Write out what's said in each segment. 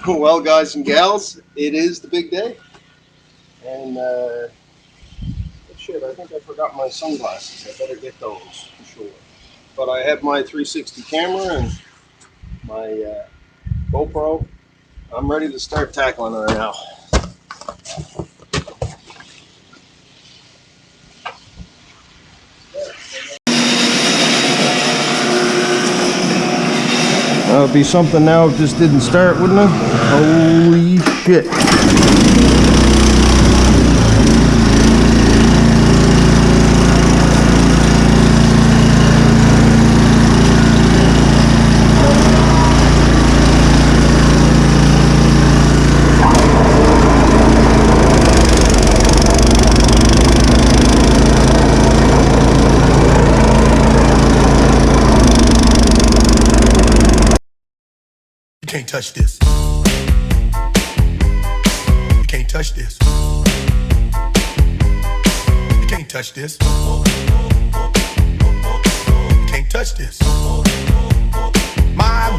Well, guys and gals, it is the big day. And shit, I think I forgot my sunglasses. I better get those for sure. But I have my 360 camera and my GoPro. I'm ready to start tackling her now. That would be something now if this didn't start, wouldn't it? Holy shit. You can't touch this. You can't touch this. You can't touch this. You can't touch this. My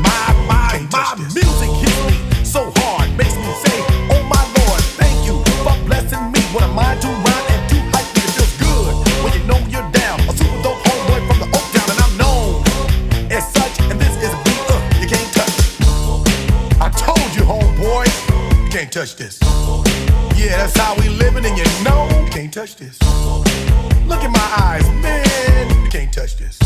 music hits me so hard, makes me say, oh my Lord, thank you for blessing me. What am I to rhyme and to hype me? It feels good when you know you're down. A super dope homeboy from the Oak Town, and I'm known as such. And this is a beat you can't touch. I told you, homeboy, you can't touch this. Yeah, that's how we living, and you know you can't touch this. Look in my eyes, man, you can't touch this.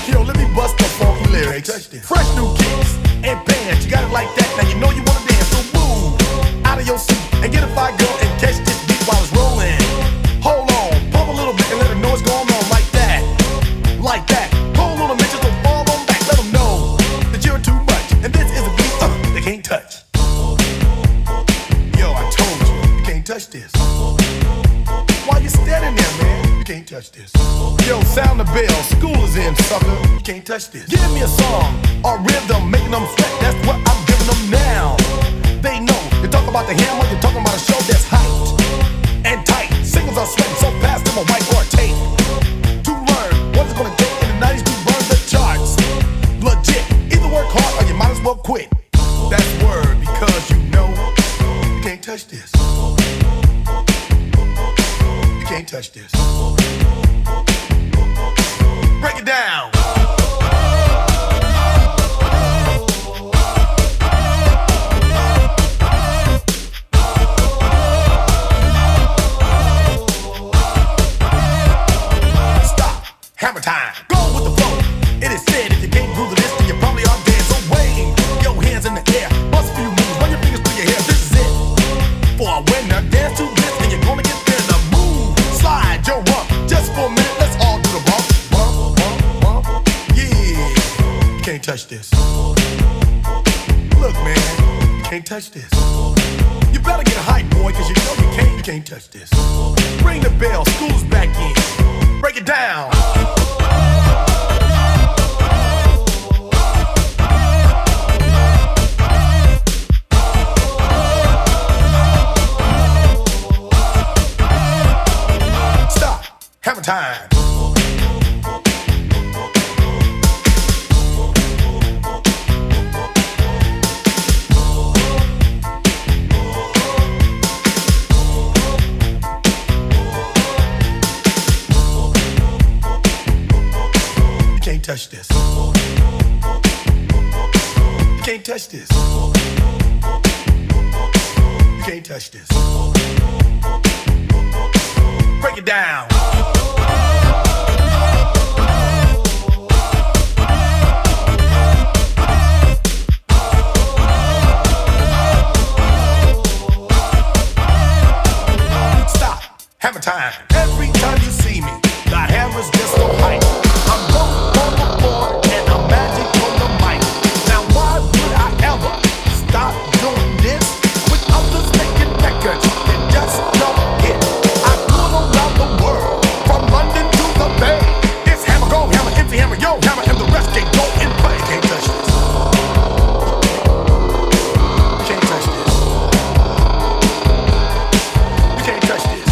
Yo, let me bust the funky lyrics. Fresh new kicks and bands, you got it like that. Now you know you wanna dance, so move out of your seat and get a fire girl and catch this beat while it's rolling. Hold on, pump a little bit and let them know what's going on like that, like that. Hold on a minute, just fall on back, let them know that you're too much. And this is a beat they can't touch. Yo, I told you, you can't touch this. Why you standing there, man? You can't touch this. Yo, sound the bell, school is in, sucker. You can't touch this. Give me a song or rhythm, making them sweat. That's what I'm giving them now. They know. You talk about the hammer, you're talking about a show that's hyped and tight. Singles are sweating so fast, them a white or tape. To learn what it's gonna take in the 90s to burn the charts. Legit. Either work hard or you might as well quit. That's word because you know you can't touch this. You can't touch this. Break it down. Stop. Hammer time. Go with the flow. It is said if you can't groove to this, then you probably are dead. So wave your hands in the air. Bust a few moves. Run your fingers through your hair. This is it. For a winner, dance to this, and you're gonna get there. The move. Slide your rump. Just for a minute, let's all do the bump. Bump, bump, bump. Yeah. You can't touch this. Look, man. You can't touch this. You better get hype, boy, cause you know you can't touch this. Ring the bell. School's back in. Break it down. Hammer time. You can't touch this. You can't touch this. You can't touch this. Break it down. Hammer time. Every time you see me, the hammer's just so hype. I'm dope on the board and I'm magic on the mic. Now why would I ever stop doing this? With others making records that just don't hit. I toured around the world, from London to the Bay. It's hammer, go hammer, empty hammer, yo hammer, and the rest can go and play. Can't touch this. Can't touch this. You can't touch this.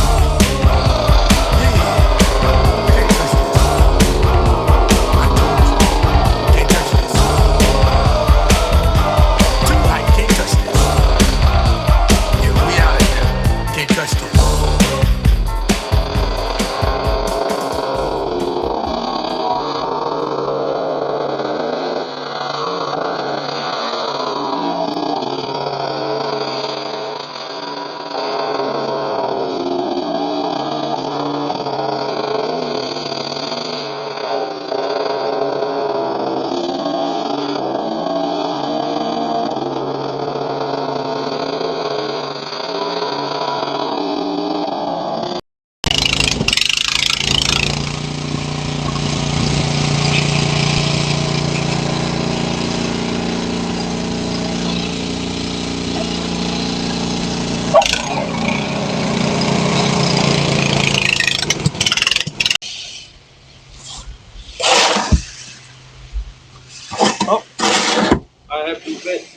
I have to admit,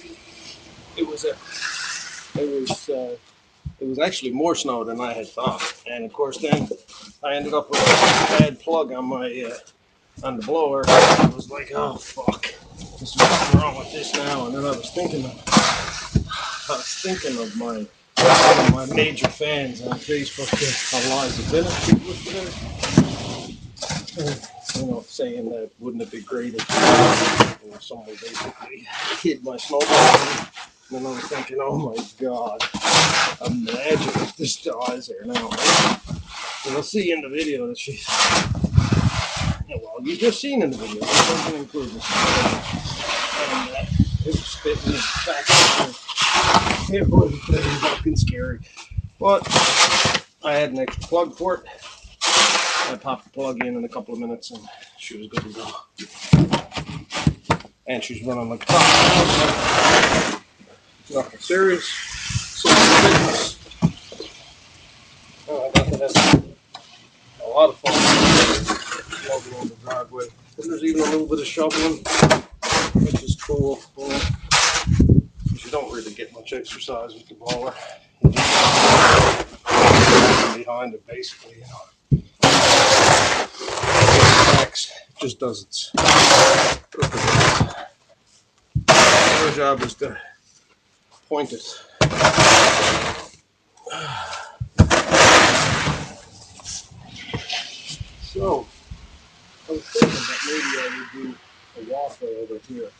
it was it was actually more snow than I had thought. And of course, then I ended up with a bad plug on my on the blower. I was like, oh fuck, there's something wrong with this now. And then I was thinking of my one of my major fans on Facebook, Eliza Bennett. She was there, you know, saying that wouldn't it be great if someone basically hid my snowball. And then I was thinking, oh my god, imagine if this dies there now. And you'll see in the video that she's, yeah, well, you just seen in the video, it doesn't include this. And it was spitting back. It was pretty fucking scary. But I had an extra plug for it. I popped the plug in a couple of minutes and she was good to go. And she's running like a top. Nothing serious. So business. I got that a lot of fun shoveling on the driveway. And there's even a little bit of shoveling, which is cool. You know, because you don't really get much exercise with the blower. You just behind it, basically, you know. It just does its purpose. Our job is to point it. So, I was thinking that maybe I would do a walkway over here.